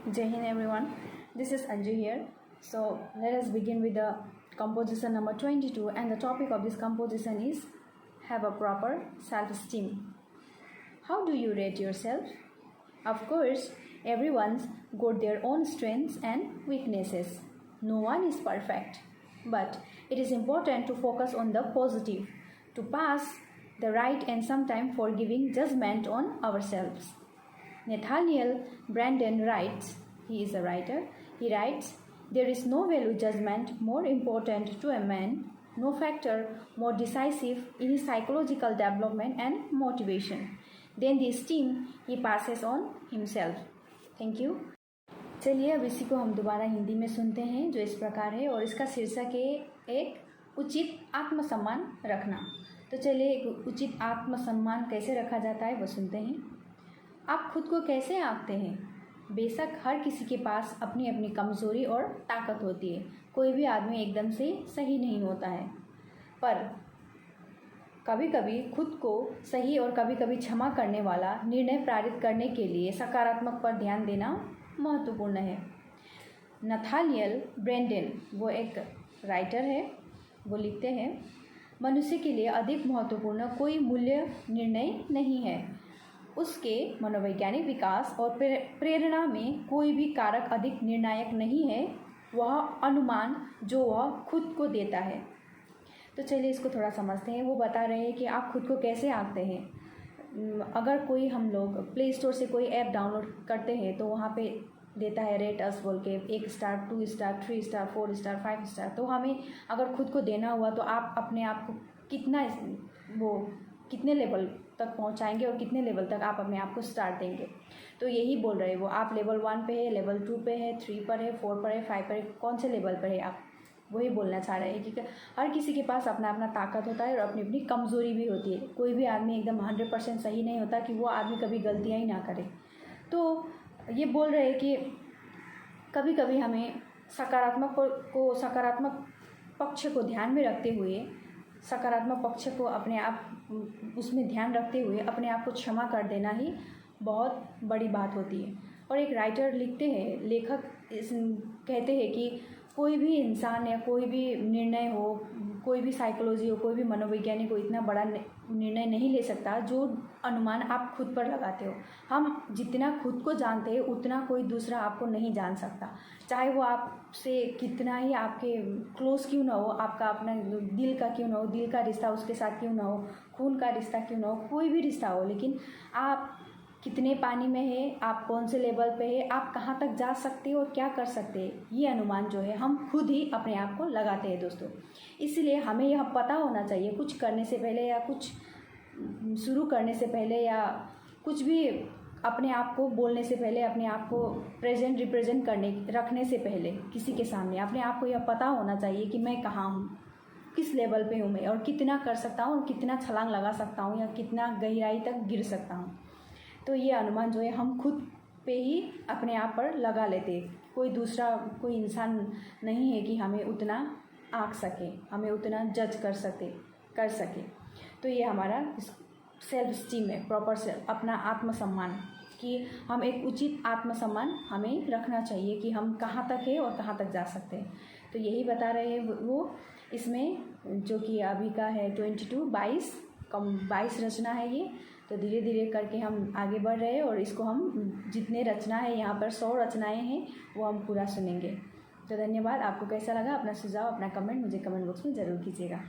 Jai Hind everyone, this is Anju here. So let us begin with the composition number 22, and the topic of this composition is have a proper self-esteem. How do you rate yourself? Of course, everyone's got their own strengths and weaknesses. No one is perfect, but it is important to focus on the positive, to pass the right and sometimes forgiving judgment on ourselves. Nathaniel Branden writes, he is a writer, he writes, there is no value judgment more important to a man, no factor more decisive in his psychological development and motivation than the esteem he passes on himself. Thank you. चलिए अब इसी को हम दोबारा हिंदी में सुनते हैं जो इस प्रकार है, और इसका शीर्षक है एक उचित आत्मसम्मान रखना। तो चलिए एक उचित आत्मसम्मान कैसे रखा जाता है वो सुनते हैं। आप खुद को कैसे आंकते हैं? बेशक हर किसी के पास अपनी अपनी कमज़ोरी और ताकत होती है, कोई भी आदमी एकदम से सही नहीं होता है, पर कभी कभी खुद को सही और कभी कभी क्षमा करने वाला निर्णय पारित करने के लिए सकारात्मक पर ध्यान देना महत्वपूर्ण है। नथानियल ब्रेंडन वो एक राइटर है, वो लिखते हैं, मनुष्य के लिए अधिक महत्वपूर्ण कोई मूल्य निर्णय नहीं है, उसके मनोवैज्ञानिक विकास और प्रेरणा में कोई भी कारक अधिक निर्णायक नहीं है, वह अनुमान जो वह खुद को देता है। तो चलिए इसको थोड़ा समझते हैं। वो बता रहे हैं कि आप खुद को कैसे आंकते हैं। अगर कोई हम लोग प्ले स्टोर से कोई ऐप डाउनलोड करते हैं तो वहाँ पे देता है रेट अस बोल के 1 star 2 star 3 star 4 star 5 star. तो हमें अगर खुद को देना हुआ तो आप अपने आप को कितने लेवल तक पहुंचाएंगे और कितने लेवल तक आप अपने आप को स्टार देंगे। तो यही बोल रहे हैं वो, आप लेवल 1 पे है, लेवल 2 पे है, 3 पर है, 4 पर है, 5 पर है, कौन से लेवल पर है आप, वही बोलना चाह रहे हैं कि हर किसी के पास अपना अपना ताकत होता है और अपनी अपनी कमज़ोरी भी होती है। कोई भी आदमी एकदम 100% सही नहीं होता कि वो आदमी कभी गलतियाँ ही ना करे। तो ये बोल रहे हैं कि कभी कभी हमें सकारात्मक पक्ष को ध्यान में रखते हुए, सकारात्मक पक्ष को अपने आप उसमें ध्यान रखते हुए अपने आप को क्षमा कर देना ही बहुत बड़ी बात होती है। और एक राइटर लिखते हैं, लेखक कहते हैं कि कोई भी इंसान या कोई भी निर्णय हो, कोई भी साइकोलॉजी हो, कोई भी मनोवैज्ञानिक हो, इतना बड़ा निर्णय नहीं ले सकता जो अनुमान आप खुद पर लगाते हो। हम जितना खुद को जानते हैं उतना कोई दूसरा आपको नहीं जान सकता, चाहे वो आपसे कितना ही आपके क्लोज क्यों ना हो, आपका अपना दिल का क्यों ना हो, दिल का रिश्ता उसके साथ क्यों ना हो, खून का रिश्ता क्यों ना हो, कोई भी रिश्ता हो, लेकिन आप कितने पानी में है, आप कौन से लेवल पे है, आप कहाँ तक जा सकते हो और क्या कर सकते हैं, ये अनुमान जो है हम खुद ही अपने आप को लगाते हैं दोस्तों। इसलिए हमें यह पता होना चाहिए कुछ करने से पहले या कुछ शुरू करने से पहले या कुछ भी अपने आप को बोलने से पहले, अपने आप को रिप्रेजेंट रखने से पहले किसी के सामने अपने आप को यह पता होना चाहिए कि मैं कहाँ हूँ, किस लेवल पे हूँ मैं, और कितना कर सकता हूँ और कितना छलांग लगा सकता हूँ या कितना गहराई तक गिर सकता हूँ। तो ये अनुमान जो है हम खुद पे ही अपने आप पर लगा लेते हैं। कोई इंसान नहीं है कि हमें उतना आंक सके, हमें उतना जज कर सके। तो ये हमारा सेल्फ स्टीम है, प्रॉपर सेल्फ, अपना आत्मसम्मान, कि हम एक उचित आत्मसम्मान हमें रखना चाहिए कि हम कहाँ तक है और कहाँ तक जा सकते हैं। तो यही बता रहे हैं वो इसमें, जो कि अभी का है 22 रचना है ये। तो धीरे धीरे करके हम आगे बढ़ रहे हैं और इसको हम जितने रचना है, यहाँ पर 100 रचनाएं हैं, वो हम पूरा सुनेंगे। तो धन्यवाद। आपको कैसा लगा, अपना सुझाव, अपना कमेंट मुझे कमेंट बॉक्स में ज़रूर कीजिएगा।